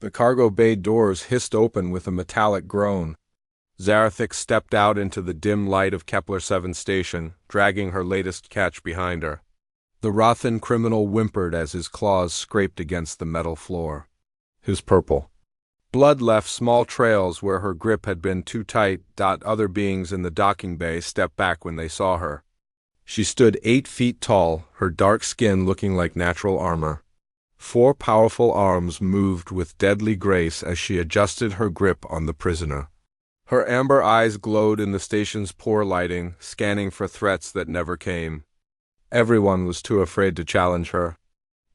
The cargo bay doors hissed open with a metallic groan. Zarathik stepped out into the dim light of Kepler 7 station, dragging her latest catch behind her. The Rothan criminal whimpered as his claws scraped against the metal floor. His purple blood left small trails where her grip had been too tight. Other beings in the docking bay stepped back when they saw her. She stood 8 feet tall, her dark skin looking like natural armor. 4 powerful arms moved with deadly grace as she adjusted her grip on the prisoner. Her amber eyes glowed in the station's poor lighting, scanning for threats that never came. Everyone was too afraid to challenge her.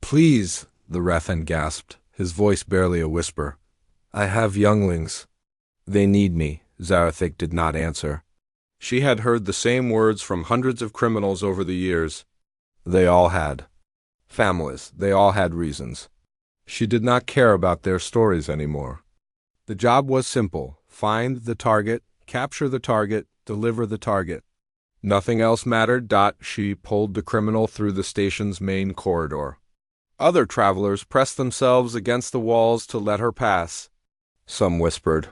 "Please," the Rathan gasped, his voice barely a whisper. "I have younglings." "They need me," Zarathik did not answer. She had heard the same words from hundreds of criminals over the years. They all had families, they all had reasons. She did not care about their stories anymore. The job was simple: find the target, capture the target, deliver the target. Nothing else mattered. She pulled the criminal through the station's main corridor. Other travelers pressed themselves against the walls to let her pass. Some whispered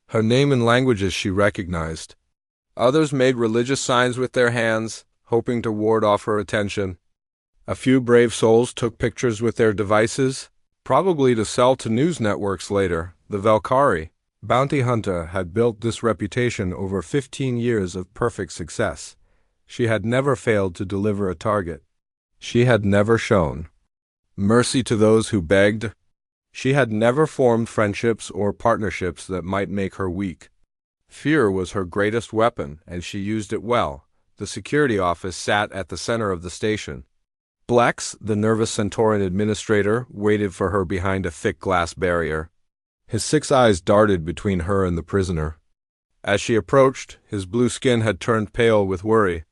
her name in languages she recognized. Others made religious signs with their hands, hoping to ward off her attention. A few brave souls took pictures with their devices, probably to sell to news networks later. The Valkyrie bounty hunter had built this reputation over 15 years of perfect success. She had never failed to deliver a target. She had never shown mercy to those who begged. She had never formed friendships or partnerships that might make her weak. Fear was her greatest weapon, and she used it well. The security office sat at the center of the station. Blex, the nervous Centaurian administrator, waited for her behind a thick glass barrier. His 6 eyes darted between her and the prisoner. As she approached, his blue skin had turned pale with worry.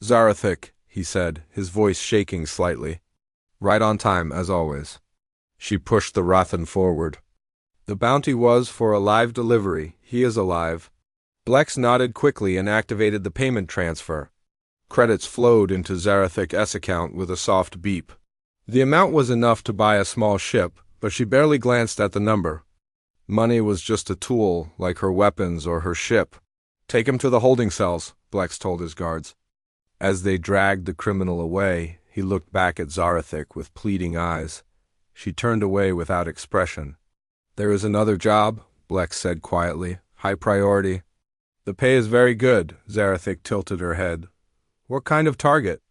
"Zarathik," he said, his voice shaking slightly. "Right on time, as always." She pushed the Rothan forward. "The bounty was for a live delivery. He is alive." Blex nodded quickly and activated the payment transfer. Credits flowed into Zarathik's account with a soft beep. The amount was enough to buy a small ship, but she barely glanced at the number. Money was just a tool, like her weapons or her ship. "Take him to the holding cells," Blex told his guards. As they dragged the criminal away, he looked back at Zarathik with pleading eyes. She turned away without expression. "There is another job," Blex said quietly. "High priority." "The pay is very good," Zarathik tilted her head. "What kind of target?"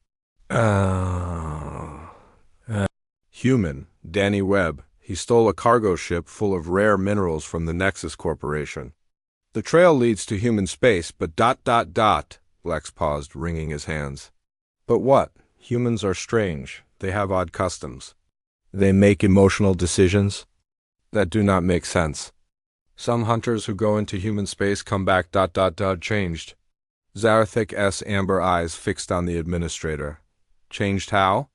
Human, Danny Webb. He stole a cargo ship full of rare minerals from the Nexus Corporation. "The trail leads to human space, but ... Blex paused, wringing his hands. "But what? Humans are strange. They have odd customs. They make emotional decisions that do not make sense. Some hunters who go into human space come back ... changed." Zarathik's amber eyes fixed on the administrator. "Changed how?"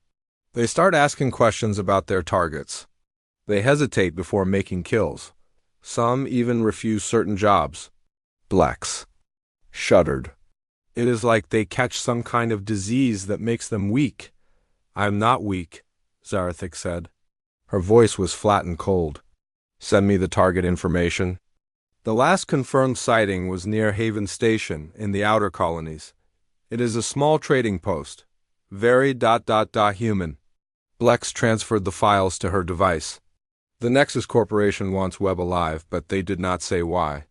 "They start asking questions about their targets. They hesitate before making kills. Some even refuse certain jobs." Blex shuddered. "It is like they catch some kind of disease that makes them weak." "I'm not weak," Zarathik said. Her voice was flat and cold. "Send me the target information." The last confirmed sighting was near Haven Station in the outer colonies. "It is a small trading post. Very ... human." Blex transferred the files to her device. "The Nexus Corporation wants Webb alive, but they did not say why.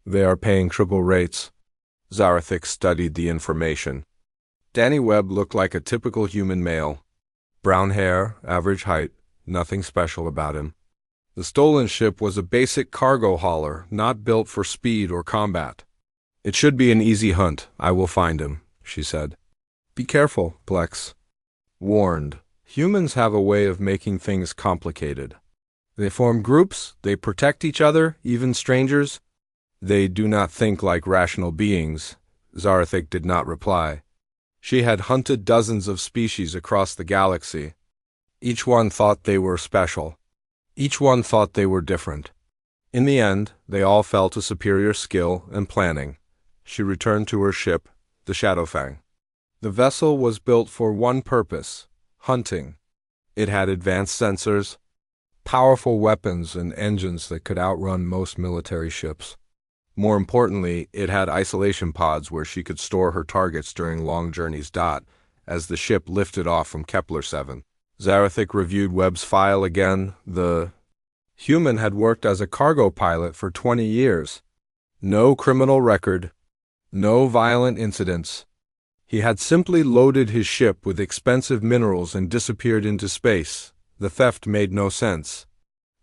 They are paying triple rates." Zarathik studied the information. Danny Webb looked like a typical human male. Brown hair, average height, nothing special about him. The stolen ship was a basic cargo hauler, not built for speed or combat. "It should be an easy hunt. I will find him," she said. "Be careful," Blex warned. "Humans have a way of making things complicated. They form groups, they protect each other, even strangers. They do not think like rational beings." Zarathik did not reply. She had hunted dozens of species across the galaxy. Each one thought they were special. Each one thought they were different. In the end, they all fell to superior skill and planning. She returned to her ship, the Shadowfang. The vessel was built for one purpose: hunting. It had advanced sensors, powerful weapons and engines that could outrun most military ships. More importantly, it had isolation pods where she could store her targets during long journeys. As the ship lifted off from Kepler-7, Zarathik reviewed Webb's file again. The human had worked as a cargo pilot for 20 years. No criminal record, no violent incidents. He had simply loaded his ship with expensive minerals and disappeared into space. The theft made no sense.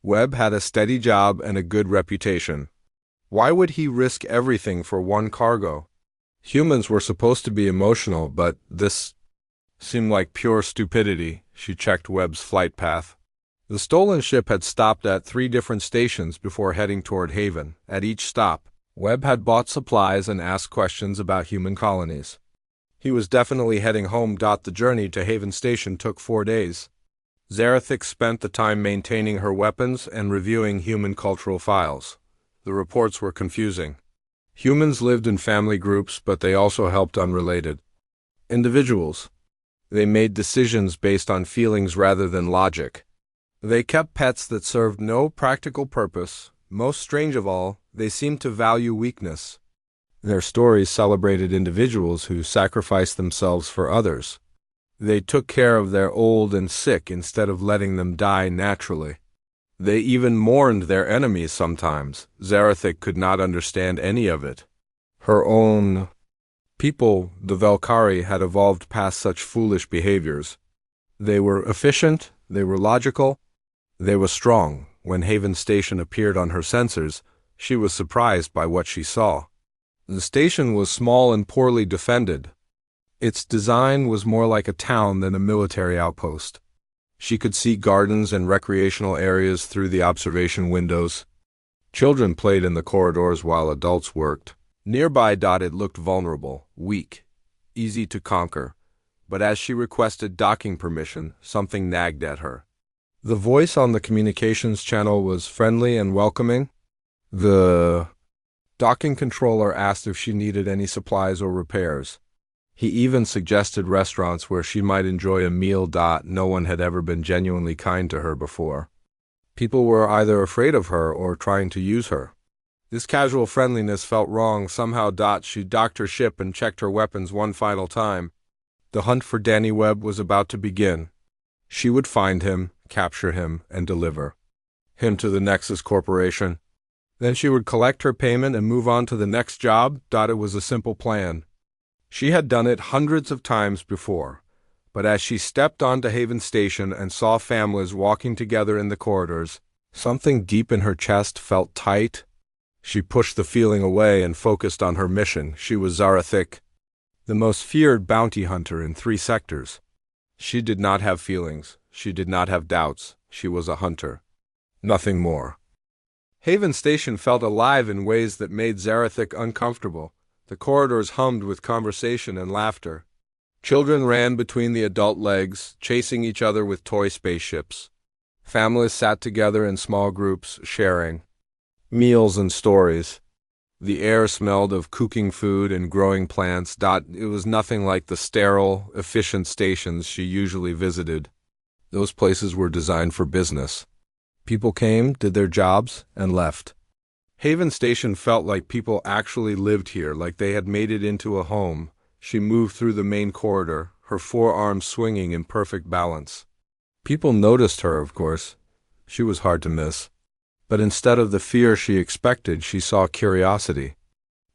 Webb had a steady job and a good reputation. Why would he risk everything for one cargo? Humans were supposed to be emotional, but this seemed like pure stupidity. She checked Webb's flight path. The stolen ship had stopped at 3 different stations before heading toward Haven. At each stop, Webb had bought supplies and asked questions about human colonies. He was definitely heading home. The journey to Haven Station took 4 days. Zarathik spent the time maintaining her weapons and reviewing human cultural files. The reports were confusing. Humans lived in family groups, but they also helped unrelated individuals. They made decisions based on feelings rather than logic. They kept pets that served no practical purpose. Most strange of all, they seemed to value weakness. Their stories celebrated individuals who sacrificed themselves for others. They took care of their old and sick instead of letting them die naturally. They even mourned their enemies sometimes. Zarathik could not understand any of it. Her own people, the Velkari, had evolved past such foolish behaviors. They were efficient, they were logical, they were strong. When Haven Station appeared on her sensors, she was surprised by what she saw. The station was small and poorly defended. Its design was more like a town than a military outpost. She could see gardens and recreational areas through the observation windows. Children played in the corridors while adults worked. Nearby, it looked vulnerable, weak, easy to conquer. But as she requested docking permission, something nagged at her. The voice on the communications channel was friendly and welcoming. The docking controller asked if she needed any supplies or repairs. He even suggested restaurants where she might enjoy a meal. No one had ever been genuinely kind to her before. People were either afraid of her or trying to use her. This casual friendliness felt wrong. Somehow, she docked her ship and checked her weapons one final time. The hunt for Danny Webb was about to begin. She would find him, capture him, and deliver him to the Nexus Corporation. Then she would collect her payment and move on to the next job. It was a simple plan. She had done it hundreds of times before, but as she stepped onto Haven Station and saw families walking together in the corridors, something deep in her chest felt tight. She pushed the feeling away and focused on her mission. She was Zarathik, the most feared bounty hunter in 3 sectors. She did not have feelings. She did not have doubts. She was a hunter. Nothing more. Haven Station felt alive in ways that made Zarathik uncomfortable. The corridors hummed with conversation and laughter. Children ran between the adult legs, chasing each other with toy spaceships. Families sat together in small groups, sharing meals and stories. The air smelled of cooking food and growing plants. It was nothing like the sterile, efficient stations she usually visited. Those places were designed for business. People came, did their jobs, and left. Haven Station felt like people actually lived here, like they had made it into a home. She moved through the main corridor, her forearms swinging in perfect balance. People noticed her, of course. She was hard to miss. But instead of the fear she expected, she saw curiosity.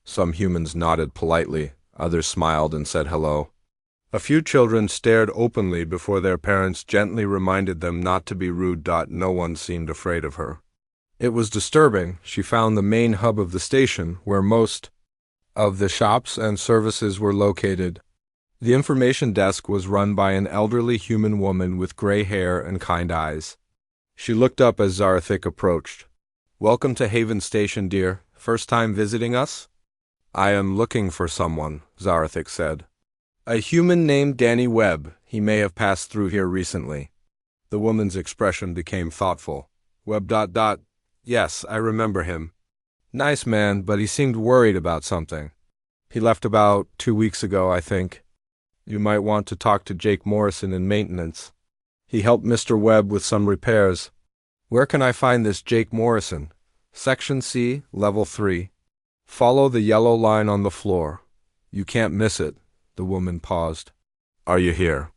Some humans nodded politely, others smiled and said hello. A few children stared openly before their parents gently reminded them not to be rude. No one seemed afraid of her. It was disturbing. She found the main hub of the station, where most of the shops and services were located. The information desk was run by an elderly human woman with gray hair and kind eyes. She looked up as Zarathik approached. "Welcome to Haven Station, dear. First time visiting us?" "I am looking for someone," Zarathik said. "A human named Danny Webb. He may have passed through here recently." The woman's expression became thoughtful. "Webb. Yes, I remember him. Nice man, but he seemed worried about something. He left about 2 weeks ago, I think. You might want to talk to Jake Morrison in maintenance. He helped Mr. Webb with some repairs." Where can I find this Jake Morrison? Section C, Level 3. Follow the yellow line on the floor. You can't miss it. The woman paused. Are you here?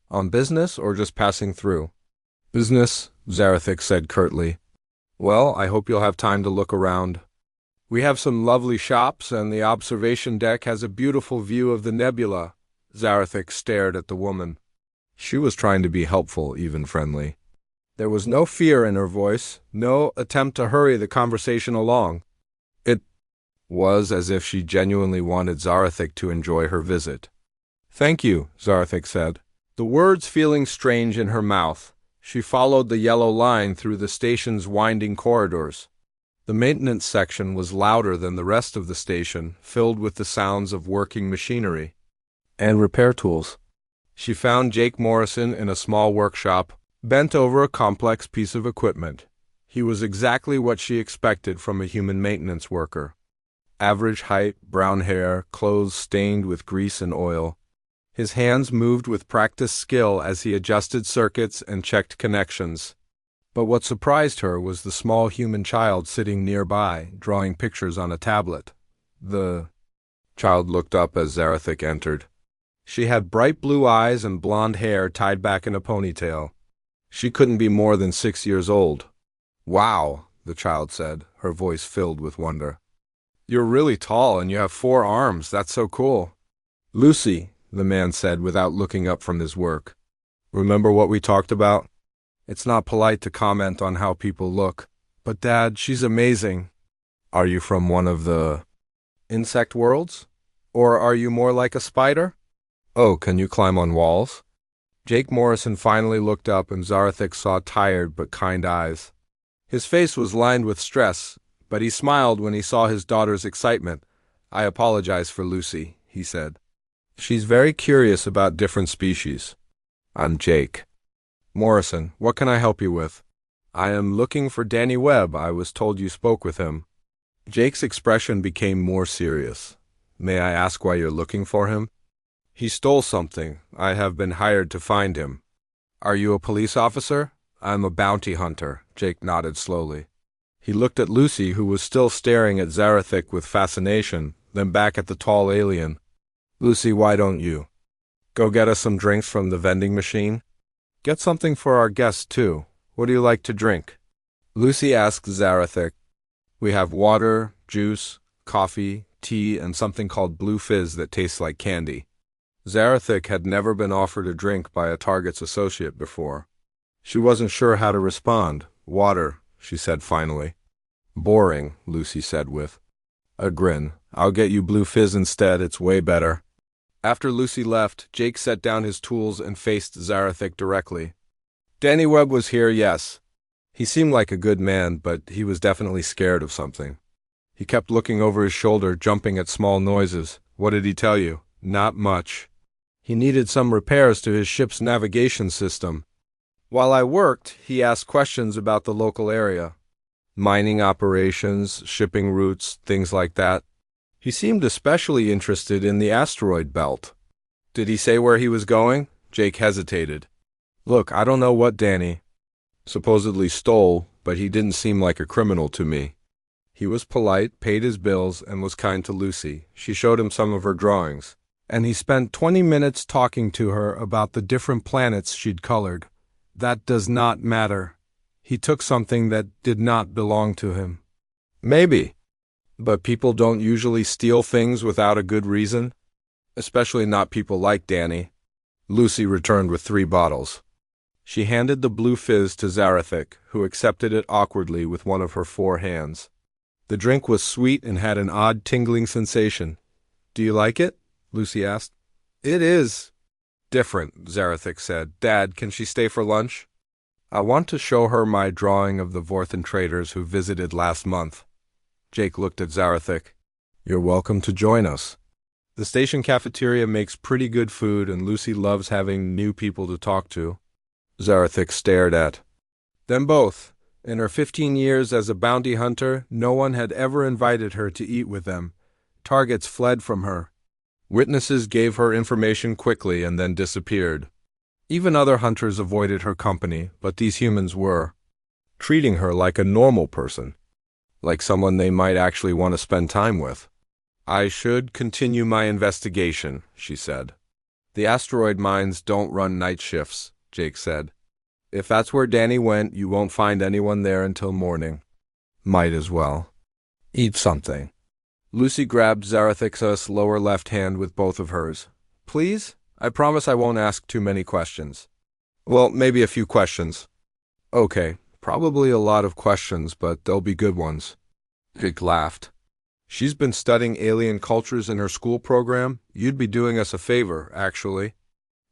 On business or just passing through? Business, Zarathik said curtly. Well, I hope you'll have time to look around. We have some lovely shops, and the observation deck has a beautiful view of the nebula. Zarathik stared at the woman. She was trying to be helpful, even friendly. There was no fear in her voice, no attempt to hurry the conversation along. It was as if she genuinely wanted Zarathik to enjoy her visit. Thank you, Zarathik said. The words feeling strange in her mouth, she followed the yellow line through the station's winding corridors. The maintenance section was louder than the rest of the station, filled with the sounds of working machinery and repair tools. She found Jake Morrison in a small workshop, bent over a complex piece of equipment. He was exactly what she expected from a human maintenance worker. Average height, brown hair, clothes stained with grease and oil. His hands moved with practiced skill as he adjusted circuits and checked connections. But what surprised her was the small human child sitting nearby, drawing pictures on a tablet. The child looked up as Zarathik entered. She had bright blue eyes and blonde hair tied back in a ponytail. She couldn't be more than 6 years old. Wow, the child said, her voice filled with wonder. You're really tall and you have 4 arms. That's so cool. Lucy, the man said without looking up from his work. Remember what we talked about? It's not polite to comment on how people look. But Dad, she's amazing. Are you from one of the insect worlds? Or are you more like a spider? Oh, can you climb on walls? Jake Morrison finally looked up and Zarathik saw tired but kind eyes. His face was lined with stress, but he smiled when he saw his daughter's excitement. I apologize for Lucy, he said. She's very curious about different species. I'm Jake. Morrison, what can I help you with? I am looking for Danny Webb. I was told you spoke with him. Jake's expression became more serious. May I ask why you're looking for him? He stole something. I have been hired to find him. Are you a police officer? I'm a bounty hunter, Jake nodded slowly. He looked at Lucy, who was still staring at Zarathik with fascination, then back at the tall alien. Lucy, why don't you go get us some drinks from the vending machine? Get something for our guests, too. What do you like to drink? Lucy asked Zarathik. We have water, juice, coffee, tea, and something called blue fizz that tastes like candy. Zarathik had never been offered a drink by a Target's associate before. She wasn't sure how to respond. Water, she said finally. Boring, Lucy said with a grin. I'll get you blue fizz instead. It's way better. After Lucy left, Jake set down his tools and faced Zarathik directly. Danny Webb was here, yes. He seemed like a good man, but he was definitely scared of something. He kept looking over his shoulder, jumping at small noises. What did he tell you? Not much. He needed some repairs to his ship's navigation system. While I worked, he asked questions about the local area. Mining operations, shipping routes, things like that. He seemed especially interested in the asteroid belt. Did he say where he was going? Jake hesitated. Look, I don't know what Danny supposedly stole, but he didn't seem like a criminal to me. He was polite, paid his bills, and was kind to Lucy. She showed him some of her drawings, and he spent 20 minutes talking to her about the different planets she'd colored. That does not matter. He took something that did not belong to him. Maybe. But people don't usually steal things without a good reason, especially not people like Danny. Lucy returned with 3 bottles. She handed the blue fizz to Zarathik, who accepted it awkwardly with one of her 4 hands. The drink was sweet and had an odd tingling sensation. Do you like it? Lucy asked. It is different, Zarathik said. Dad, can she stay for lunch? I want to show her my drawing of the Vorthan traders who visited last month. Jake looked at Zarathik. You're welcome to join us. The station cafeteria makes pretty good food, and Lucy loves having new people to talk to. Zarathik stared at them both. In her 15 years as a bounty hunter, no one had ever invited her to eat with them. Targets fled from her. Witnesses gave her information quickly and then disappeared. Even other hunters avoided her company, but these humans were treating her like a normal person, like someone they might actually want to spend time with. "I should continue my investigation," she said. "The asteroid mines don't run night shifts," Jake said. "If that's where Danny went, you won't find anyone there until morning." "Might as well eat something." Lucy grabbed Zarathix's lower left hand with both of hers. "Please? I promise I won't ask too many questions." "Well, maybe a few questions." "Okay, probably a lot of questions, but they'll be good ones." Jake laughed. "She's been studying alien cultures in her school program. You'd be doing us a favor, actually.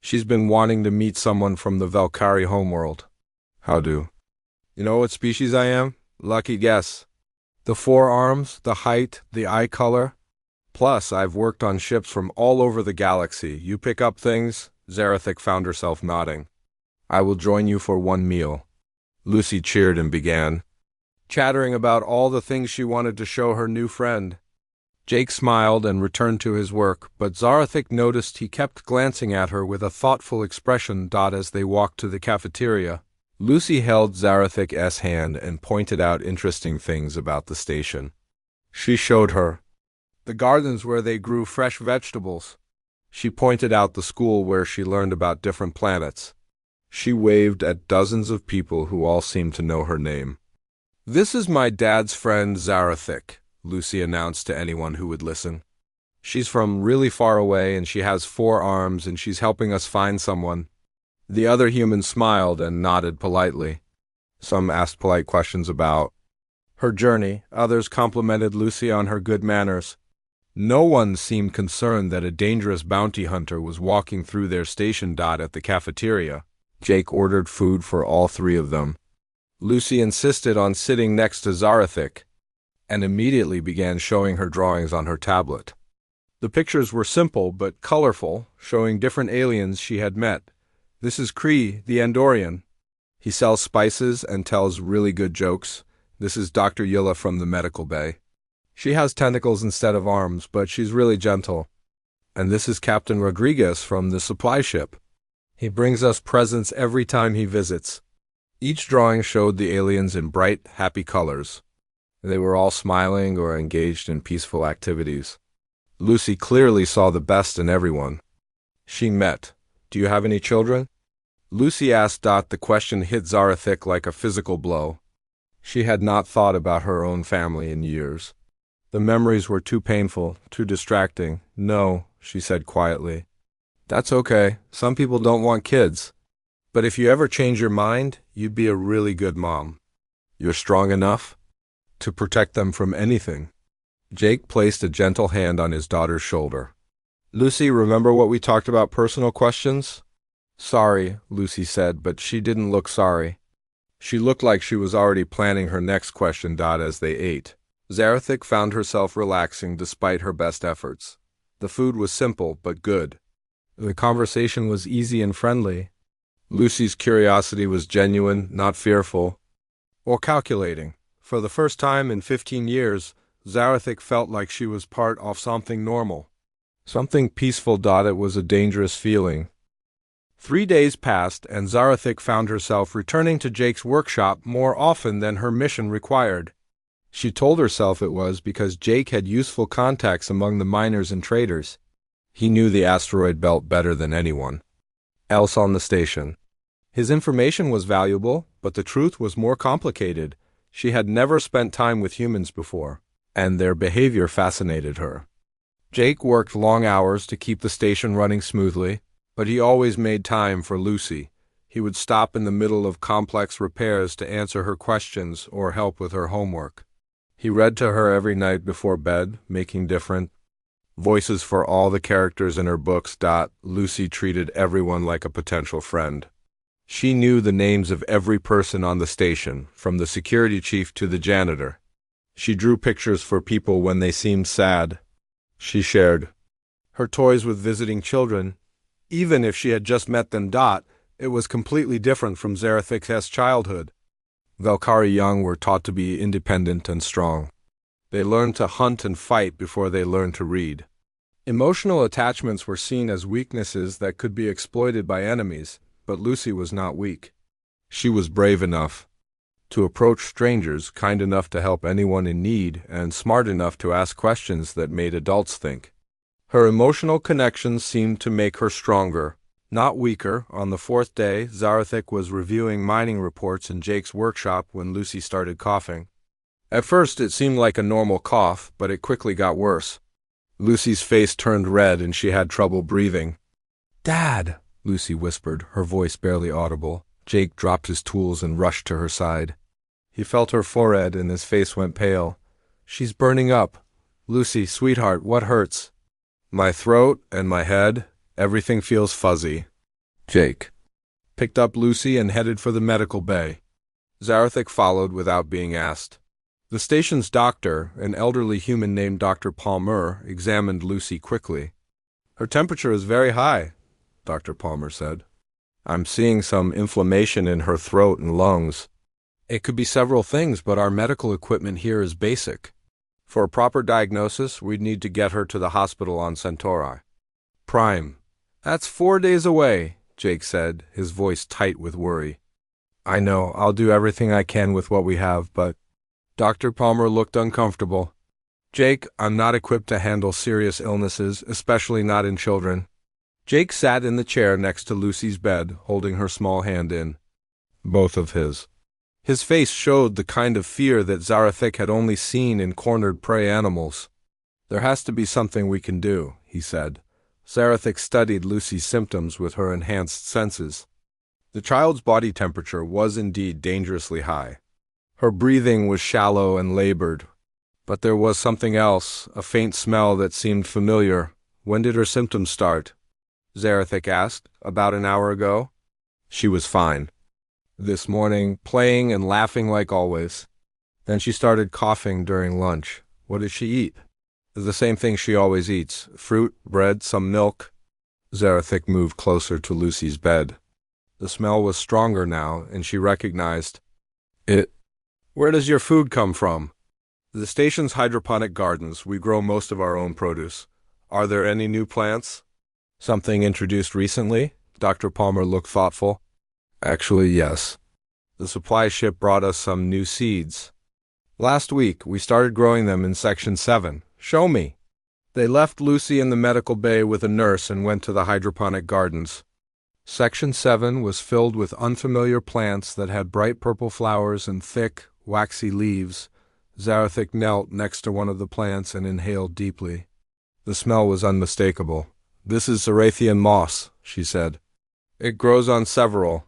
She's been wanting to meet someone from the Valkyrie homeworld." "How do?" "You know what species I am? Lucky guess. The 4 arms, the height, the eye color. Plus, I've worked on ships from all over the galaxy. You pick up things." Zarathix found herself nodding. "I will join you for one meal." Lucy cheered and began chattering about all the things she wanted to show her new friend. Jake smiled and returned to his work, but Zarathix noticed he kept glancing at her with a thoughtful expression. As they walked to the cafeteria, Lucy held Zarathix's hand and pointed out interesting things about the station. She showed her the gardens where they grew fresh vegetables. She pointed out the school where she learned about different planets. She waved at dozens of people who all seemed to know her name. "This is my dad's friend Zarathix," Lucy announced to anyone who would listen. "She's from really far away and she has 4 arms and she's helping us find someone." The other humans smiled and nodded politely. Some asked polite questions about her journey. Others complimented Lucy on her good manners. No one seemed concerned that a dangerous bounty hunter was walking through their station. At the cafeteria, Jake ordered food for all 3 of them. Lucy insisted on sitting next to Zarathix and immediately began showing her drawings on her tablet. The pictures were simple but colorful, showing different aliens she had met. "This is Kree, the Andorian. He sells spices and tells really good jokes. This is Dr. Yilla from the medical bay. She has tentacles instead of arms, but she's really gentle. And this is Captain Rodriguez from the supply ship. He brings us presents every time he visits." Each drawing showed the aliens in bright, happy colors. They were all smiling or engaged in peaceful activities. Lucy clearly saw the best in everyone. She met. "Do you have any children?" Lucy asked. The question hit Zarathix like a physical blow. She had not thought about her own family in years. The memories were too painful, too distracting. "No," she said quietly. "That's okay. Some people don't want kids. But if you ever change your mind, you'd be a really good mom. You're strong enough to protect them from anything." Jake placed a gentle hand on his daughter's shoulder. "Lucy, remember what we talked about personal questions?" "Sorry," Lucy said, but she didn't look sorry. She looked like she was already planning her next question. As they ate, Zarathix found herself relaxing despite her best efforts. The food was simple but good. The conversation was easy and friendly. Lucy's curiosity was genuine, not fearful or calculating. For the first time in 15 years, Zarathix felt like she was part of something normal, something peaceful. It was a dangerous feeling. 3 days passed, and Zarathix found herself returning to Jake's workshop more often than her mission required. She told herself it was because Jake had useful contacts among the miners and traders. He knew the asteroid belt better than anyone else on the station. His information was valuable, but the truth was more complicated. She had never spent time with humans before, and their behavior fascinated her. Jake worked long hours to keep the station running smoothly, but he always made time for Lucy. He would stop in the middle of complex repairs to answer her questions or help with her homework. He read to her every night before bed, making different voices for all the characters in her books. Lucy treated everyone like a potential friend. She knew the names of every person on the station, from the security chief to the janitor. She drew pictures for people when they seemed sad. She shared her toys with visiting children. Even if she had just met them. It was completely different from Zarathix's childhood. Valkyrie young were taught to be independent and strong. They learned to hunt and fight before they learned to read. Emotional attachments were seen as weaknesses that could be exploited by enemies, but Lucy was not weak. She was brave enough to approach strangers, kind enough to help anyone in need, and smart enough to ask questions that made adults think. Her emotional connections seemed to make her stronger, not weaker. On the fourth day, Zarathik was reviewing mining reports in Jake's workshop when Lucy started coughing. At first it seemed like a normal cough, but it quickly got worse. Lucy's face turned red and she had trouble breathing. "Dad," Lucy whispered, her voice barely audible. Jake dropped his tools and rushed to her side. He felt her forehead and his face went pale. "She's burning up. Lucy, sweetheart, what hurts?" "My throat and my head. Everything feels fuzzy." Jake picked up Lucy and headed for the medical bay. Zarathik followed without being asked. The station's doctor, an elderly human named Dr. Palmer, examined Lucy quickly. "Her temperature is very high," Dr. Palmer said. "I'm seeing some inflammation in her throat and lungs. It could be several things, but our medical equipment here is basic. For a proper diagnosis, we'd need to get her to the hospital on Centauri. Prime. That's 4 days away," Jake said, his voice tight with worry. "I know, I'll do everything I can with what we have, but—" Dr. Palmer looked uncomfortable. "Jake, I'm not equipped to handle serious illnesses, especially not in children." Jake sat in the chair next to Lucy's bed, holding her small hand in both of his. His face showed the kind of fear that Zarathik had only seen in cornered prey animals. "There has to be something we can do," he said. Zarathik studied Lucy's symptoms with her enhanced senses. The child's body temperature was indeed dangerously high. Her breathing was shallow and labored. But there was something else, a faint smell that seemed familiar. "When did her symptoms start?" Zarathik asked. "About an hour ago." "She was fine this morning, playing and laughing like always. Then she started coughing during lunch." "What did she eat?" "The same thing she always eats. Fruit, bread, some milk." Zarathik moved closer to Lucy's bed. The smell was stronger now, and she recognized it. "Where does your food come from?" "The station's hydroponic gardens. We grow most of our own produce." "Are there any new plants?" "Something introduced recently?" Dr. Palmer looked thoughtful. "Actually, yes. The supply ship brought us some new seeds. Last week, we started growing them in Section 7. Show me." They left Lucy in the medical bay with a nurse and went to the hydroponic gardens. Section 7 was filled with unfamiliar plants that had bright purple flowers and thick, waxy leaves. Zarathik knelt next to one of the plants and inhaled deeply. The smell was unmistakable. "This is Zarathian moss," she said. "It grows on several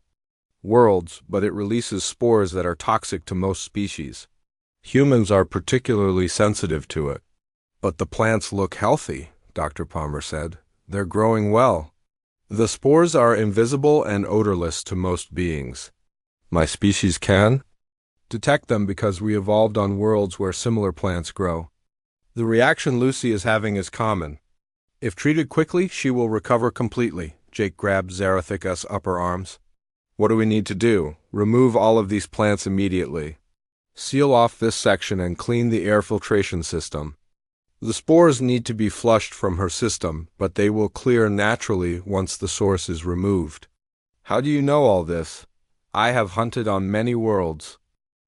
worlds, but it releases spores that are toxic to most species. Humans are particularly sensitive to it." "But the plants look healthy," Dr. Palmer said. "They're growing well." "The spores are invisible and odorless to most beings. My species can detect them because we evolved on worlds where similar plants grow. The reaction Lucy is having is common. If treated quickly, she will recover completely." Jake grabbed Zarathik's upper arms. "What do we need to do?" "Remove all of these plants immediately. Seal off this section and clean the air filtration system. The spores need to be flushed from her system, but they will clear naturally once the source is removed." "How do you know all this?" "I have hunted on many worlds.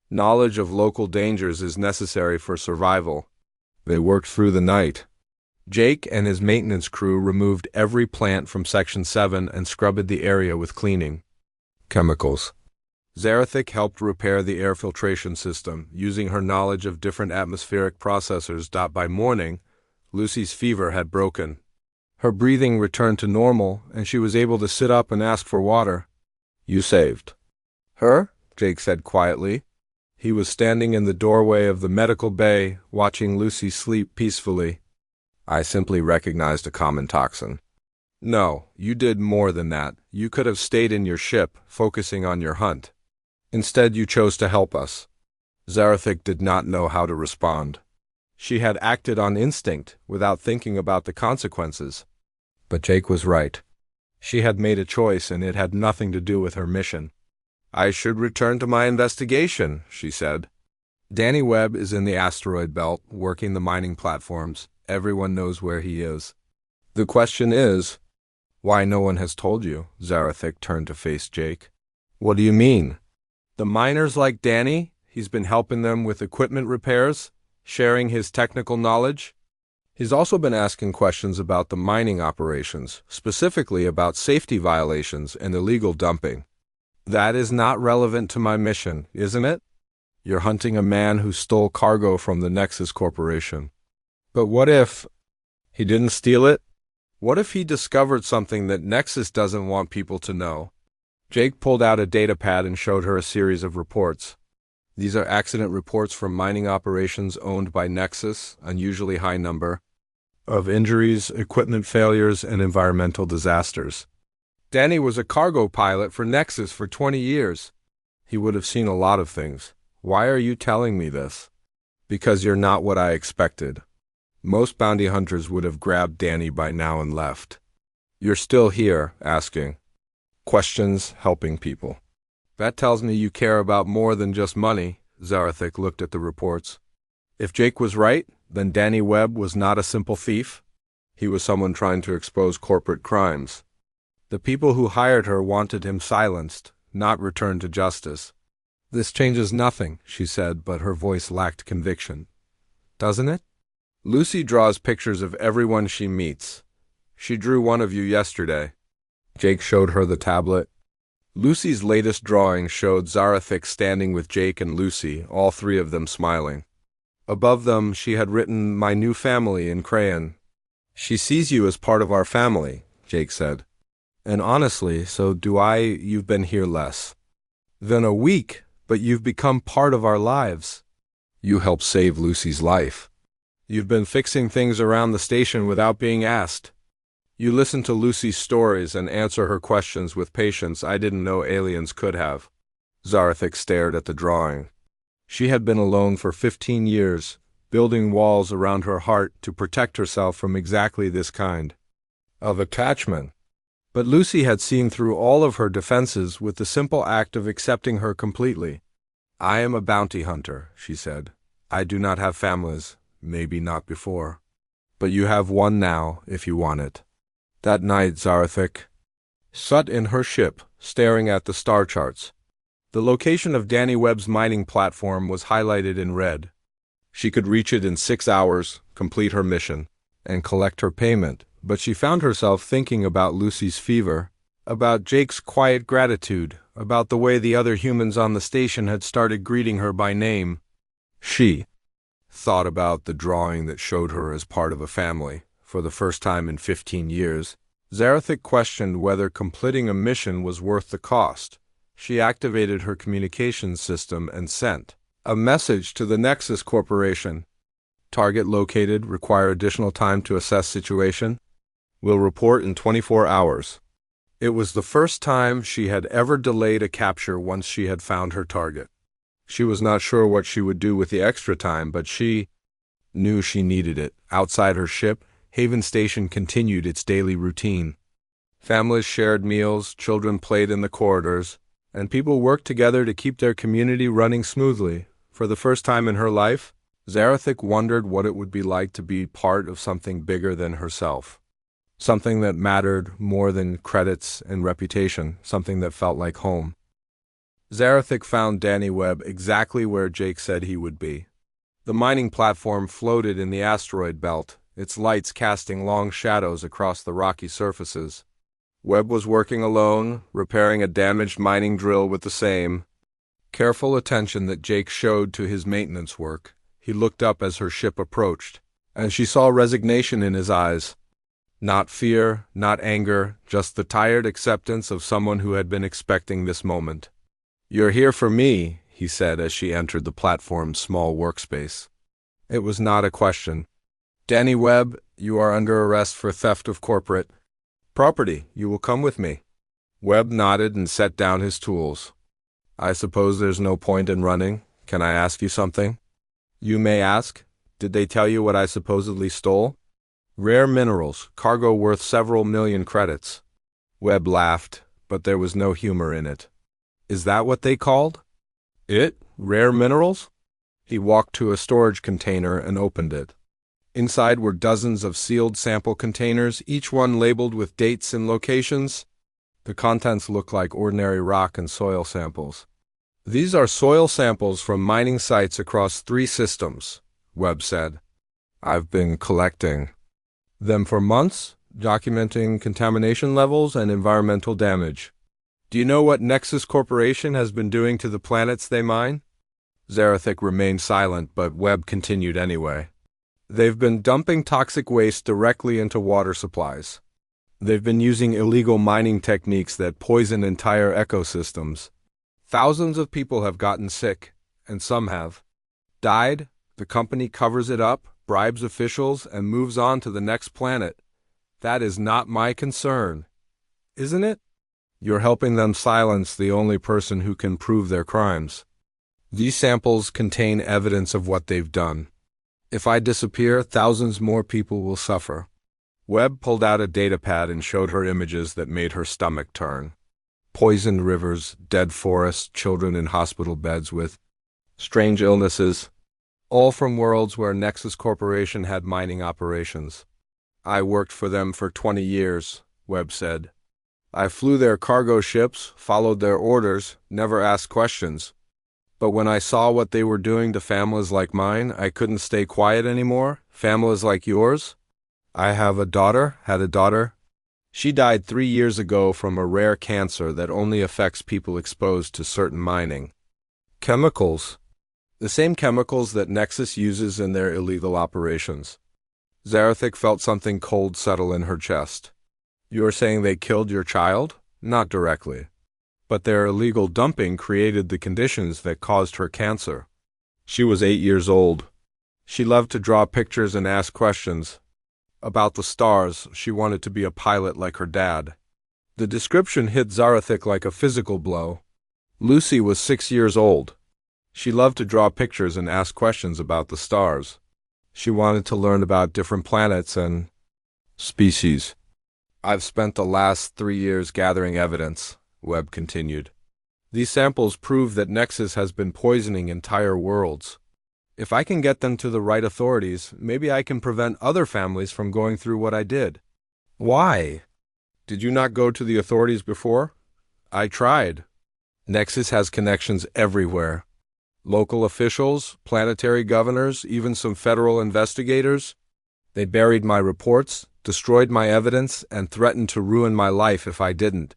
Knowledge of local dangers is necessary for survival." They worked through the night. Jake and his maintenance crew removed every plant from Section 7 and scrubbed the area with cleaning chemicals. Zarathik helped repair the air filtration system, using her knowledge of different atmospheric processors. By morning, Lucy's fever had broken. Her breathing returned to normal, and she was able to sit up and ask for water. "You saved her?" Jake said quietly. He was standing in the doorway of the medical bay, watching Lucy sleep peacefully. "I simply recognized a common toxin." "No, you did more than that. You could have stayed in your ship, focusing on your hunt. Instead, you chose to help us." Zarathik did not know how to respond. She had acted on instinct, without thinking about the consequences. But Jake was right. She had made a choice, and it had nothing to do with her mission. "I should return to my investigation," she said. "Danny Webb is in the asteroid belt, working the mining platforms. Everyone knows where he is. The question is, why no one has told you?" Zarathik turned to face Jake. "What do you mean?" The miners like Danny, he's been helping them with equipment repairs, sharing his technical knowledge. He's also been asking questions about the mining operations, specifically about safety violations and illegal dumping. That is not relevant to my mission, isn't it? You're hunting a man who stole cargo from the Nexus Corporation. But what if he didn't steal it? What if he discovered something that Nexus doesn't want people to know? Jake pulled out a datapad and showed her a series of reports. These are accident reports from mining operations owned by Nexus, unusually high number, of injuries, equipment failures, and environmental disasters. Danny was a cargo pilot for Nexus for 20 years. He would have seen a lot of things. Why are you telling me this? Because you're not what I expected. Most bounty hunters would have grabbed Danny by now and left. You're still here, asking questions, helping people. That tells me you care about more than just money. Zarathik looked at the reports. If Jake was right, then Danny Webb was not a simple thief. He was someone trying to expose corporate crimes. The people who hired her wanted him silenced, not returned to justice. This changes nothing, she said, but her voice lacked conviction. Doesn't it? Lucy draws pictures of everyone she meets. She drew one of you yesterday. Jake showed her the tablet. Lucy's latest drawing showed Zarathik standing with Jake and Lucy, all three of them smiling. Above them, she had written, "My new family," in crayon. She sees you as part of our family, Jake said. And honestly, so do I. You've been here less than a week, but you've become part of our lives. You helped save Lucy's life. You've been fixing things around the station without being asked. You listen to Lucy's stories and answer her questions with patience I didn't know aliens could have. Zarathik stared at the drawing. She had been alone for 15 years, building walls around her heart to protect herself from exactly this kind of attachment. But Lucy had seen through all of her defenses with the simple act of accepting her completely. I am a bounty hunter, she said. I do not have families, maybe not before. But you have one now, if you want it. That night, Zarathik sat in her ship, staring at the star charts. The location of Danny Webb's mining platform was highlighted in red. She could reach it in 6 hours, complete her mission, and collect her payment, but she found herself thinking about Lucy's fever, about Jake's quiet gratitude, about the way the other humans on the station had started greeting her by name. She thought about the drawing that showed her as part of a family. For the first time in 15 years, Zarathik questioned whether completing a mission was worth the cost. She activated her communications system and sent a message to the Nexus Corporation. Target located. Require additional time to assess situation. Will report in 24 hours. It was the first time she had ever delayed a capture once she had found her target. She was not sure what she would do with the extra time, but she knew she needed it. Outside her ship, Haven Station continued its daily routine. Families shared meals, children played in the corridors, and people worked together to keep their community running smoothly. For the first time in her life, Zarathik wondered what it would be like to be part of something bigger than herself. Something that mattered more than credits and reputation, something that felt like home. Zarathik found Danny Webb exactly where Jake said he would be. The mining platform floated in the asteroid belt, its lights casting long shadows across the rocky surfaces. Webb was working alone, repairing a damaged mining drill with the same careful attention that Jake showed to his maintenance work. He looked up as her ship approached, and she saw resignation in his eyes. Not fear, not anger, just the tired acceptance of someone who had been expecting this moment. "You're here for me," he said as she entered the platform's small workspace. It was not a question. "Danny Webb, you are under arrest for theft of corporate property. You will come with me." Webb nodded and set down his tools. "I suppose there's no point in running. Can I ask you something?" "You may ask. Did they tell you what I supposedly stole?" "Rare minerals, cargo worth several million credits." Webb laughed, but there was no humor in it. "Is that what they called it? Rare minerals?" He walked to a storage container and opened it. Inside were dozens of sealed sample containers, each one labeled with dates and locations. The contents looked like ordinary rock and soil samples. These are soil samples from mining sites across 3 systems, Webb said. I've been collecting them for months, documenting contamination levels and environmental damage. Do you know what Nexus Corporation has been doing to the planets they mine? Zarathik remained silent, but Webb continued anyway. They've been dumping toxic waste directly into water supplies. They've been using illegal mining techniques that poison entire ecosystems. Thousands of people have gotten sick, and some have died. The company covers it up, bribes officials, and moves on to the next planet. That is not my concern, isn't it? You're helping them silence the only person who can prove their crimes. These samples contain evidence of what they've done. If I disappear, thousands more people will suffer. Webb pulled out a datapad and showed her images that made her stomach turn. Poisoned rivers, dead forests, children in hospital beds with strange illnesses, all from worlds where Nexus Corporation had mining operations. I worked for them for 20 years, Webb said. I flew their cargo ships, followed their orders, never asked questions. But when I saw what they were doing to families like mine, I couldn't stay quiet anymore. Families like yours. I had a daughter. She died 3 years ago from a rare cancer that only affects people exposed to certain mining chemicals. The same chemicals that Nexus uses in their illegal operations. Zarathik felt something cold settle in her chest. You are saying they killed your child? Not directly. But their illegal dumping created the conditions that caused her cancer. She was 8 years old. She loved to draw pictures and ask questions. About the stars, she wanted to be a pilot like her dad. The description hit Zarathik like a physical blow. Lucy was 6 years old. She loved to draw pictures and ask questions about the stars. She wanted to learn about different planets and species. I've spent the last 3 years gathering evidence, Webb continued. These samples prove that Nexus has been poisoning entire worlds. If I can get them to the right authorities, maybe I can prevent other families from going through what I did. Why? Did you not go to the authorities before? I tried. Nexus has connections everywhere. Local officials, planetary governors, even some federal investigators. They buried my reports, destroyed my evidence, and threatened to ruin my life if I didn't.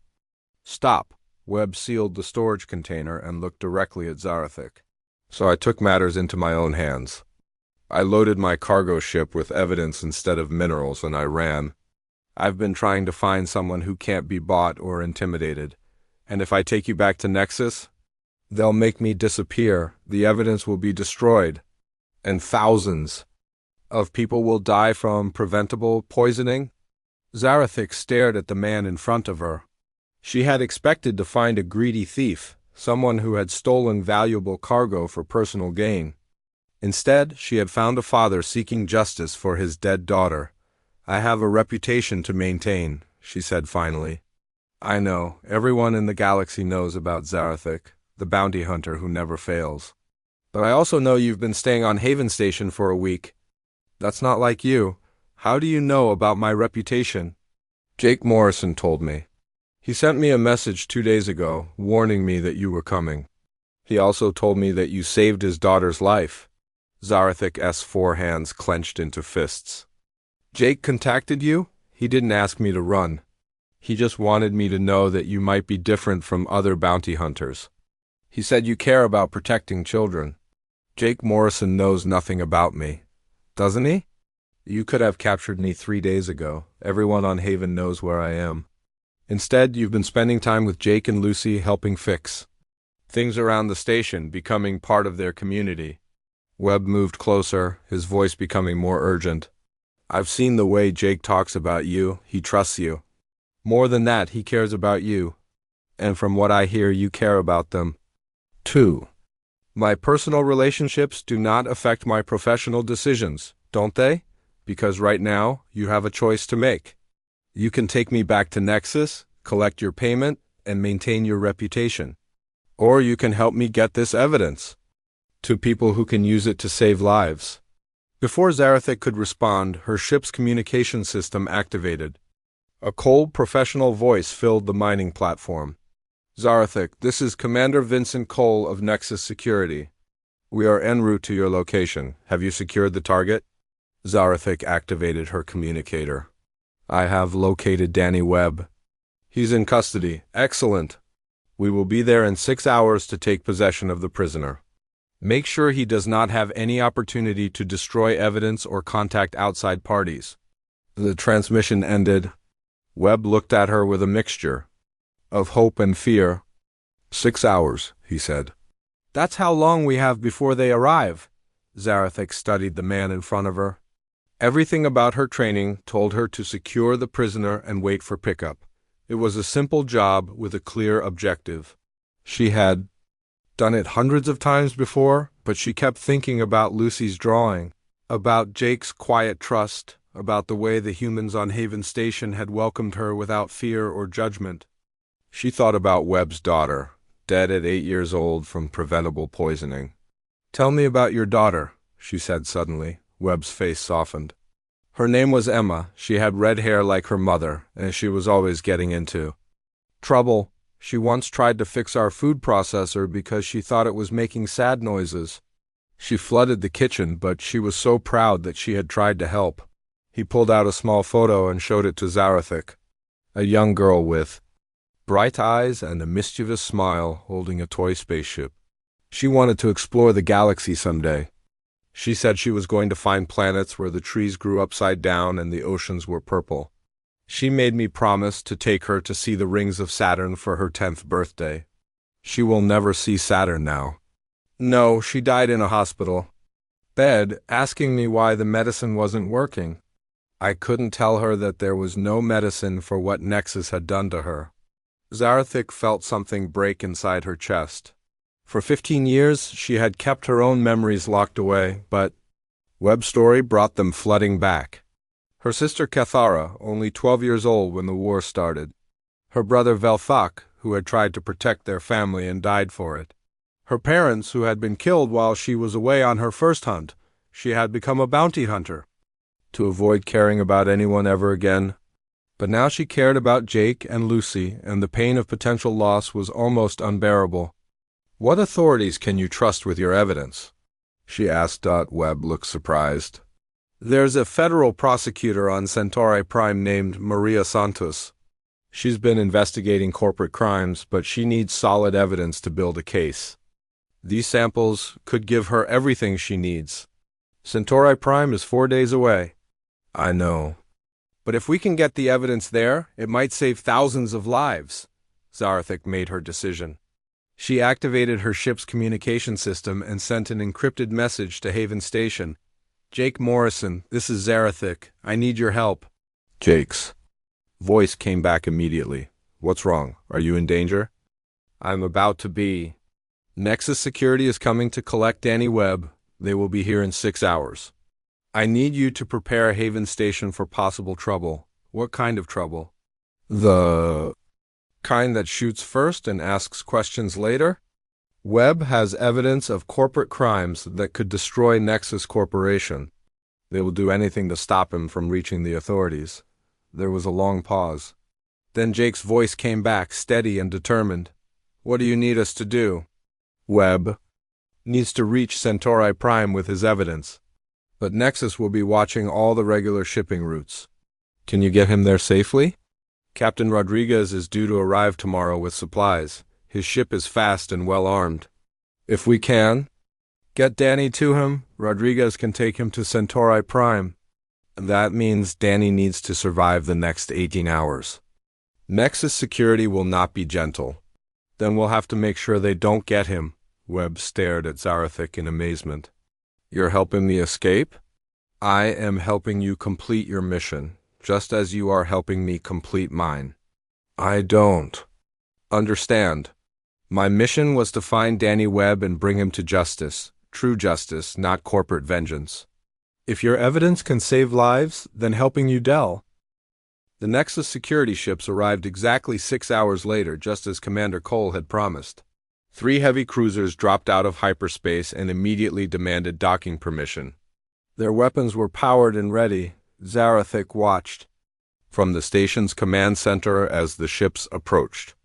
Stop. Webb sealed the storage container and looked directly at Zarathik. So I took matters into my own hands. I loaded my cargo ship with evidence instead of minerals, and I ran. I've been trying to find someone who can't be bought or intimidated. And if I take you back to Nexus, they'll make me disappear. The evidence will be destroyed. And thousands of people will die from preventable poisoning. Zarathik stared at the man in front of her. She had expected to find a greedy thief, someone who had stolen valuable cargo for personal gain. Instead, she had found a father seeking justice for his dead daughter. I have a reputation to maintain, she said finally. I know, everyone in the galaxy knows about Zarathik, the bounty hunter who never fails. But I also know you've been staying on Haven Station for a week. That's not like you. How do you know about my reputation? Jake Morrison told me. He sent me a message 2 days ago, warning me that you were coming. He also told me that you saved his daughter's life. Zarathik's 4 hands clenched into fists. Jake contacted you? He didn't ask me to run. He just wanted me to know that you might be different from other bounty hunters. He said you care about protecting children. Jake Morrison knows nothing about me, doesn't he? You could have captured me 3 days ago. Everyone on Haven knows where I am. Instead, you've been spending time with Jake and Lucy helping fix things around the station, becoming part of their community. Webb moved closer, his voice becoming more urgent. I've seen the way Jake talks about you. He trusts you. More than that, he cares about you. And from what I hear, you care about them, too. My personal relationships do not affect my professional decisions, don't they? Because right now, you have a choice to make. You can take me back to Nexus, collect your payment, and maintain your reputation. Or you can help me get this evidence to people who can use it to save lives. Before Zarathik could respond, her ship's communication system activated. A cold, professional voice filled the mining platform. Zarathik, this is Commander Vincent Cole of Nexus Security. We are en route to your location. Have you secured the target? Zarathik activated her communicator. I have located Danny Webb. He's in custody. Excellent. We will be there in 6 hours to take possession of the prisoner. Make sure he does not have any opportunity to destroy evidence or contact outside parties. The transmission ended. Webb looked at her with a mixture of hope and fear. 6 hours, he said. That's how long we have before they arrive. Zarathik studied the man in front of her. Everything about her training told her to secure the prisoner and wait for pickup. It was a simple job with a clear objective. She had done it hundreds of times before, but she kept thinking about Lucy's drawing, about Jake's quiet trust, about the way the humans on Haven Station had welcomed her without fear or judgment. She thought about Webb's daughter, dead at 8 years old from preventable poisoning. Tell me about your daughter, she said suddenly. Webb's face softened. Her name was Emma. She had red hair like her mother, and she was always getting into trouble. She once tried to fix our food processor because she thought it was making sad noises. She flooded the kitchen, but she was so proud that she had tried to help. He pulled out a small photo and showed it to Zarathik. A young girl with bright eyes and a mischievous smile holding a toy spaceship. She wanted to explore the galaxy someday. She said she was going to find planets where the trees grew upside down and the oceans were purple. She made me promise to take her to see the rings of Saturn for her 10th birthday. She will never see Saturn now. No, she died in a hospital bed, asking me why the medicine wasn't working. I couldn't tell her that there was no medicine for what Nexus had done to her. Zarathik felt something break inside her chest. For 15 years, she had kept her own memories locked away, but Webb's story brought them flooding back. Her sister Cathara, only 12 years old when the war started. Her brother Velthak, who had tried to protect their family and died for it. Her parents, who had been killed while she was away on her first hunt. She had become a bounty hunter to avoid caring about anyone ever again. But now she cared about Jake and Lucy, and the pain of potential loss was almost unbearable. What authorities can you trust with your evidence? She asked. Webb looked surprised. There's a federal prosecutor on Centauri Prime named Maria Santos. She's been investigating corporate crimes, but she needs solid evidence to build a case. These samples could give her everything she needs. Centauri Prime is 4 days away. I know. But if we can get the evidence there, it might save thousands of lives. Zarathik made her decision. She activated her ship's communication system and sent an encrypted message to Haven Station. Jake Morrison, this is Zarathik. I need your help. Jake's voice came back immediately. What's wrong? Are you in danger? I'm about to be. Nexus Security is coming to collect Danny Webb. They will be here in 6 hours. I need you to prepare Haven Station for possible trouble. What kind of trouble? The kind that shoots first and asks questions later? Webb has evidence of corporate crimes that could destroy Nexus Corporation. They will do anything to stop him from reaching the authorities. There was a long pause. Then Jake's voice came back, steady and determined. What do you need us to do? Webb needs to reach Centauri Prime with his evidence. But Nexus will be watching all the regular shipping routes. Can you get him there safely? Captain Rodriguez is due to arrive tomorrow with supplies. His ship is fast and well armed. If we can get Danny to him, Rodriguez can take him to Centauri Prime. That means Danny needs to survive the next 18 hours. Nexus Security will not be gentle. Then we'll have to make sure they don't get him. Webb stared at Zarathik in amazement. You're helping me escape? I am helping you complete your mission, just as you are helping me complete mine. I don't understand. My mission was to find Danny Webb and bring him to justice. True justice, not corporate vengeance. If your evidence can save lives, then helping you Dell. The Nexus security ships arrived exactly 6 hours later, just as Commander Cole had promised. 3 heavy cruisers dropped out of hyperspace and immediately demanded docking permission. Their weapons were powered and ready. Zarathik watched from the station's command center as the ships approached.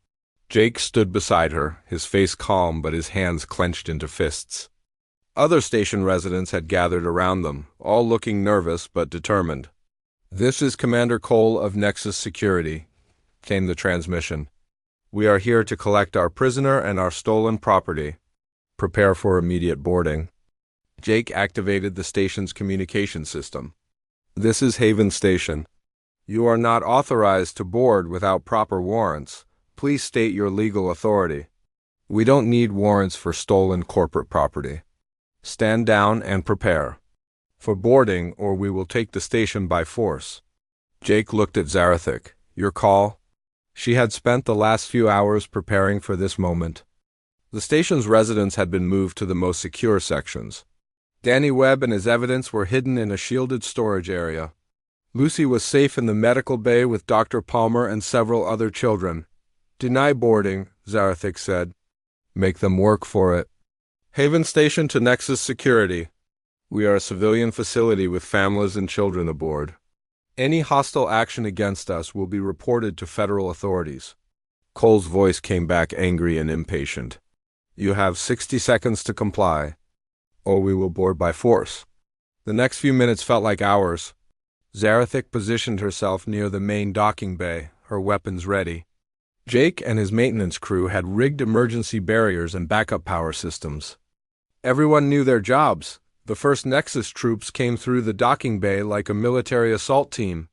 Jake stood beside her, his face calm but his hands clenched into fists. Other station residents had gathered around them, all looking nervous but determined. "This is Commander Cole of Nexus Security," came the transmission. "We are here to collect our prisoner and our stolen property. Prepare for immediate boarding." Jake activated the station's communication system. "This is Haven Station. You are not authorized to board without proper warrants. Please state your legal authority." "We don't need warrants for stolen corporate property. Stand down and prepare for boarding, or we will take the station by force." Jake looked at Zarathik. "Your call?" She had spent the last few hours preparing for this moment. The station's residents had been moved to the most secure sections. Danny Webb and his evidence were hidden in a shielded storage area. Lucy was safe in the medical bay with Dr. Palmer and several other children. "Deny boarding," Zarathik said. "Make them work for it." "Haven Station to Nexus Security. We are a civilian facility with families and children aboard. Any hostile action against us will be reported to federal authorities." Cole's voice came back angry and impatient. "You have 60 seconds to comply, or we will board by force." The next few minutes felt like hours. Zarathik positioned herself near the main docking bay, her weapons ready. Jake and his maintenance crew had rigged emergency barriers and backup power systems. Everyone knew their jobs. The first Nexus troops came through the docking bay like a military assault team.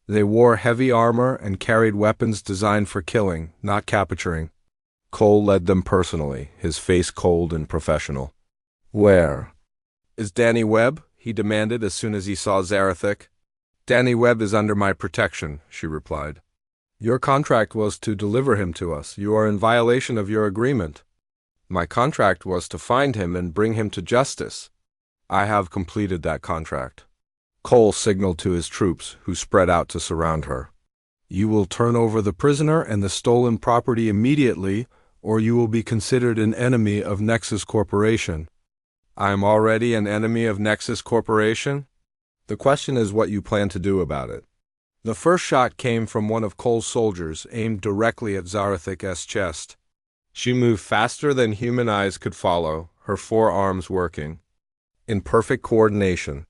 They wore heavy armor and carried weapons designed for killing, not capturing. Cole led them personally, his face cold and professional. "Where is Danny Webb?" he demanded as soon as he saw Zarathik. "Danny Webb is under my protection," she replied. "Your contract was to deliver him to us. You are in violation of your agreement." "My contract was to find him and bring him to justice." "I have completed that contract." Cole signaled to his troops, who spread out to surround her. "You will turn over the prisoner and the stolen property immediately, or you will be considered an enemy of Nexus Corporation." "I am already an enemy of Nexus Corporation? The question is what you plan to do about it." The first shot came from one of Cole's soldiers, aimed directly at Zarathik's chest. She moved faster than human eyes could follow, her forearms working. In perfect coordination,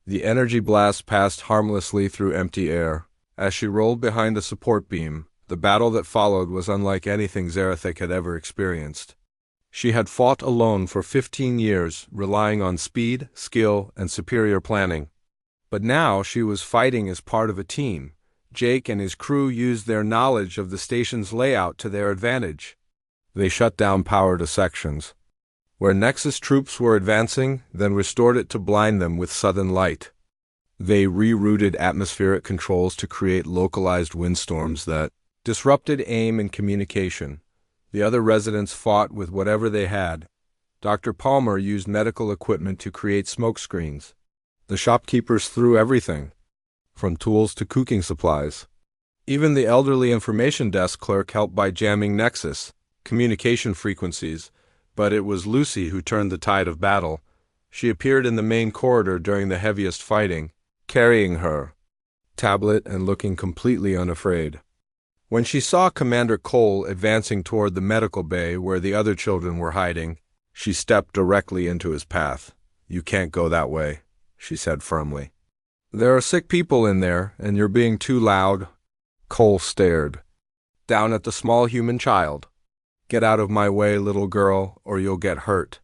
the energy blast passed harmlessly through empty air. As she rolled behind a support beam, the battle that followed was unlike anything Zarathik had ever experienced. She had fought alone for 15 years, relying on speed, skill, and superior planning. But now she was fighting as part of a team. Jake and his crew used their knowledge of the station's layout to their advantage. They shut down power to sections where Nexus troops were advancing, then restored it to blind them with sudden light. They rerouted atmospheric controls to create localized windstorms that disrupted aim and communication. The other residents fought with whatever they had. Dr. Palmer used medical equipment to create smoke screens. The shopkeepers threw everything, from tools to cooking supplies. Even the elderly information desk clerk helped by jamming Nexus communication frequencies, but it was Lucy who turned the tide of battle. She appeared in the main corridor during the heaviest fighting, carrying her tablet and looking completely unafraid. When she saw Commander Cole advancing toward the medical bay where the other children were hiding, she stepped directly into his path. "You can't go that way," she said firmly. "There are sick people in there, and you're being too loud." Cole stared down at the small human child. "Get out of my way, little girl, or you'll get hurt."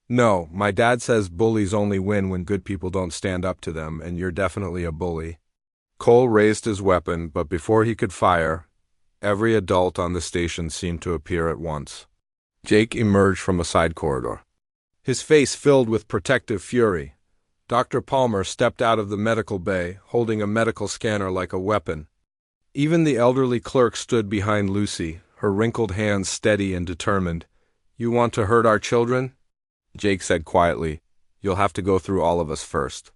"No, my dad says bullies only win when good people don't stand up to them, and you're definitely a bully." Cole raised his weapon, but before he could fire, every adult on the station seemed to appear at once. Jake emerged from a side corridor, his face filled with protective fury. Dr. Palmer stepped out of the medical bay, holding a medical scanner like a weapon. Even the elderly clerk stood behind Lucy, her wrinkled hands steady and determined. "You want to hurt our children?" Jake said quietly. "You'll have to go through all of us first."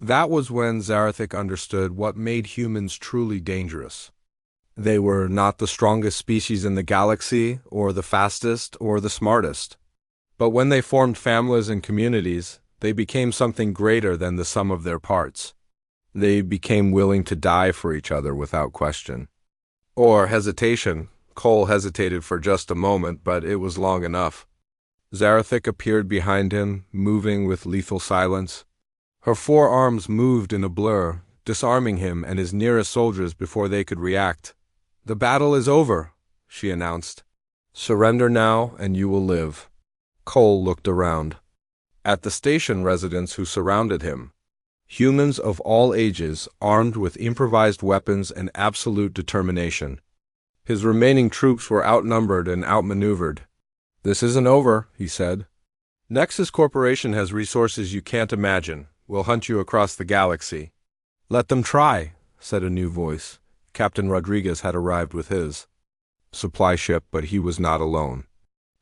That was when Zarathik understood what made humans truly dangerous. They were not the strongest species in the galaxy, or the fastest, or the smartest. But when they formed families and communities, they became something greater than the sum of their parts. They became willing to die for each other without question or hesitation. Cole hesitated for just a moment, but it was long enough. Zarathik appeared behind him, moving with lethal silence. Her forearms moved in a blur, disarming him and his nearest soldiers before they could react. "The battle is over," she announced. "Surrender now, and you will live." Cole looked around. At the station residents who surrounded him, humans of all ages, armed with improvised weapons and absolute determination. His remaining troops were outnumbered and outmaneuvered. "This isn't over," he said. "Nexus Corporation has resources you can't imagine. We'll hunt you across the galaxy." "Let them try," said a new voice. Captain Rodriguez had arrived with his supply ship, but he was not alone.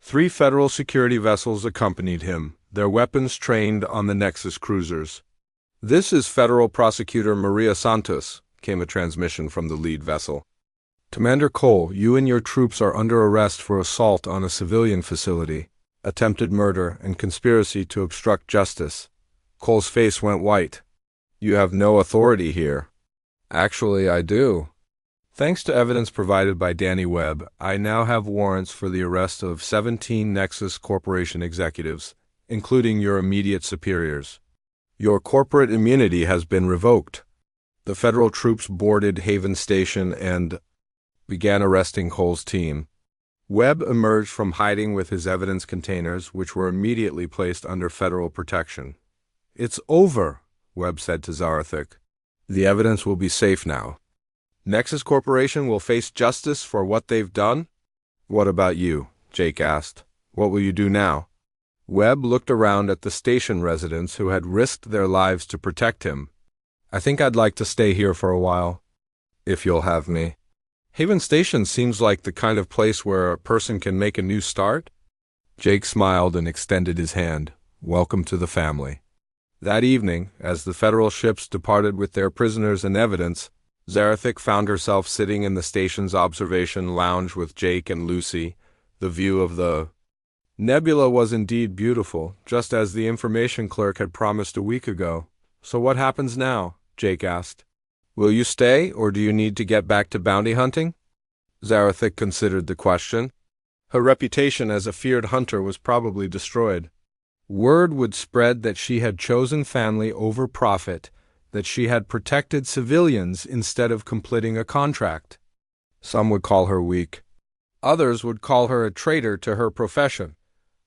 3 federal security vessels accompanied him, their weapons trained on the Nexus cruisers. "This is Federal Prosecutor Maria Santos," came a transmission from the lead vessel. "Commander Cole, you and your troops are under arrest for assault on a civilian facility, attempted murder, and conspiracy to obstruct justice." Cole's face went white. "You have no authority here." "Actually, I do. Thanks to evidence provided by Danny Webb, I now have warrants for the arrest of 17 Nexus Corporation executives, including your immediate superiors. Your corporate immunity has been revoked." The federal troops boarded Haven Station and began arresting Cole's team. Webb emerged from hiding with his evidence containers, which were immediately placed under federal protection. "It's over," Webb said to Zarathik. "The evidence will be safe now. Nexus Corporation will face justice for what they've done." "What about you?" Jake asked. "What will you do now?" Webb looked around at the station residents who had risked their lives to protect him. "I think I'd like to stay here for a while, if you'll have me." "Haven Station seems like the kind of place where a person can make a new start." Jake smiled and extended his hand. "Welcome to the family." That evening, as the federal ships departed with their prisoners and evidence, Zarathik found herself sitting in the station's observation lounge with Jake and Lucy. The view of the nebula was indeed beautiful, just as the information clerk had promised a week ago. "So what happens now?" Jake asked. "Will you stay, or do you need to get back to bounty hunting?" Zarathik considered the question. Her reputation as a feared hunter was probably destroyed. Word would spread that she had chosen family over profit, that she had protected civilians instead of completing a contract. Some would call her weak. Others would call her a traitor to her profession.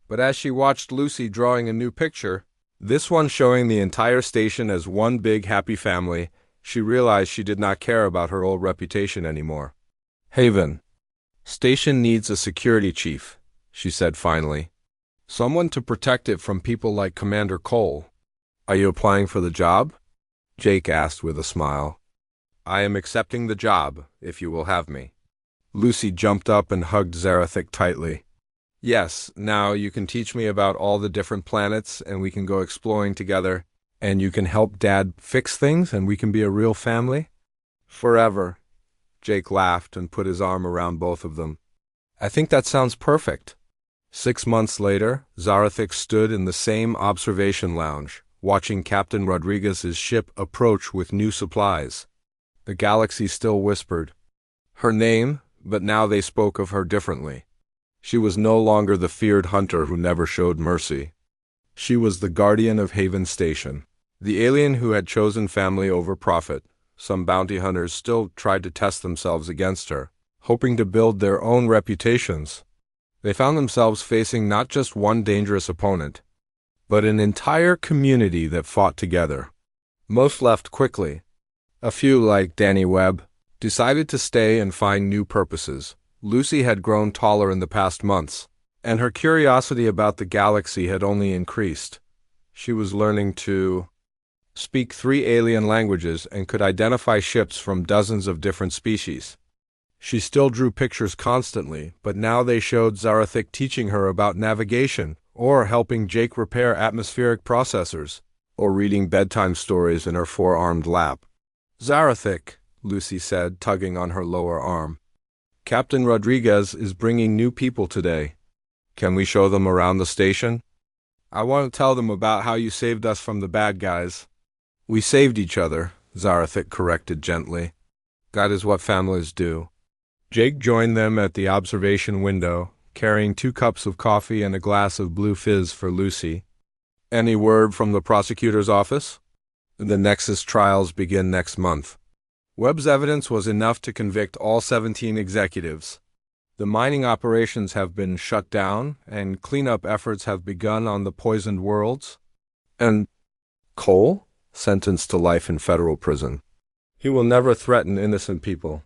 But as she watched Lucy drawing a new picture, this one showing the entire station as one big happy family, she realized she did not care about her old reputation anymore. "Haven Station needs a security chief," she said finally. "Someone to protect it from people like Commander Cole." "Are you applying for the job?" Jake asked with a smile. "I am accepting the job, if you will have me." Lucy jumped up and hugged Zarathik tightly. "Yes, now you can teach me about all the different planets, and we can go exploring together, and you can help Dad fix things, and we can be a real family?" "Forever." Jake laughed and put his arm around both of them. "I think that sounds perfect." 6 months later, Zarathik stood in the same observation lounge, watching Captain Rodriguez's ship approach with new supplies. The galaxy still whispered her name, but now they spoke of her differently. She was no longer the feared hunter who never showed mercy. She was the guardian of Haven Station, the alien who had chosen family over profit. Some bounty hunters still tried to test themselves against her, hoping to build their own reputations. They found themselves facing not just one dangerous opponent, but an entire community that fought together. Most left quickly. A few, like Danny Webb, decided to stay and find new purposes. Lucy had grown taller in the past months, and her curiosity about the galaxy had only increased. She was learning to speak 3 alien languages and could identify ships from dozens of different species. She still drew pictures constantly, but now they showed Zarathik teaching her about navigation, or helping Jake repair atmospheric processors, or reading bedtime stories in her 4-armed lap. "Zarathik," Lucy said, tugging on her lower arm. "Captain Rodriguez is bringing new people today. Can we show them around the station?" "I want to tell them about how you saved us from the bad guys." "We saved each other," Zarathik corrected gently. "That is what families do." Jake joined them at the observation window, carrying 2 cups of coffee and a glass of blue fizz for Lucy. Any word from the prosecutor's office? The Nexus trials begin next month. Webb's evidence was enough to convict all 17 executives. The mining operations have been shut down, and cleanup efforts have begun on the poisoned worlds. And Cole, sentenced to life in federal prison. He will never threaten innocent people.